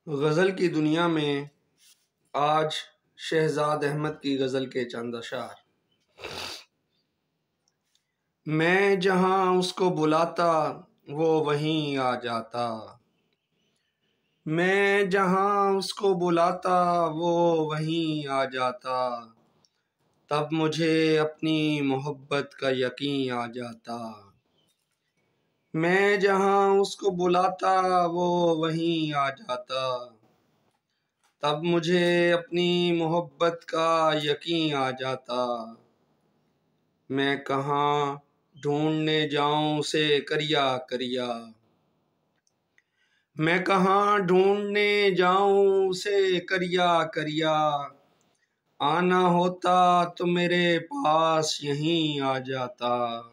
गज़ल की दुनिया में आज शहज़ाद अहमद की गज़ल के चंद अशार। मैं जहाँ उसको बुलाता वो वहीं आ जाता। मैं जहाँ उसको बुलाता वो वहीं आ जाता। तब मुझे अपनी मोहब्बत का यकीन आ जाता। मैं जहाँ उसको बुलाता वो वहीं आ जाता। तब मुझे अपनी मोहब्बत का यकीन आ जाता। मैं कहाँ ढूंढने जाऊं उसे करिया करिया। मैं कहाँ ढूंढने जाऊं उसे करिया करिया। आना होता तो मेरे पास यहीं आ जाता।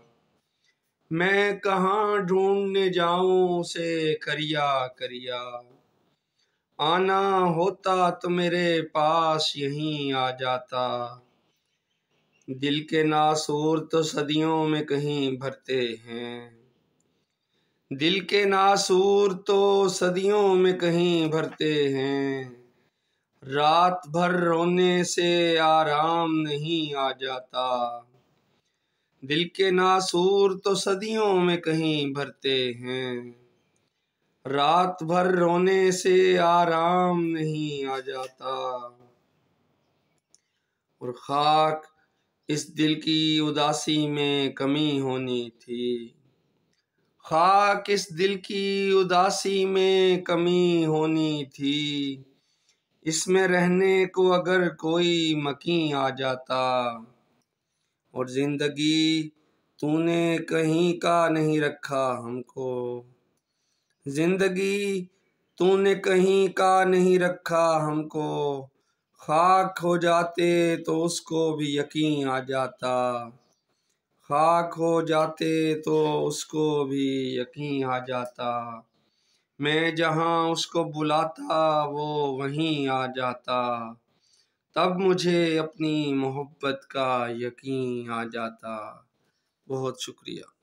मैं कहाँ ढूंढने जाऊं उसे करिया करिया। आना होता तो मेरे पास यहीं आ जाता। दिल के नासूर तो सदियों में कहीं भरते हैं। दिल के नासूर तो सदियों में कहीं भरते हैं। रात भर रोने से आराम नहीं आ जाता। दिल के नासूर तो सदियों में कहीं भरते हैं। रात भर रोने से आराम नहीं आ जाता। और खाक इस दिल की उदासी में कमी होनी थी। खाक इस दिल की उदासी में कमी होनी थी। इसमें रहने को अगर कोई मकीन आ जाता। और जिंदगी तूने कहीं का नहीं रखा हमको। जिंदगी तूने कहीं का नहीं रखा हमको। खाक हो जाते तो उसको भी यकीन आ जाता। खाक हो जाते तो उसको भी यकीन आ जाता। मैं जहाँ उसको बुलाता वो वहीं आ जाता। तब मुझे अपनी मोहब्बत का यकीन आ जाता। बहुत शुक्रिया।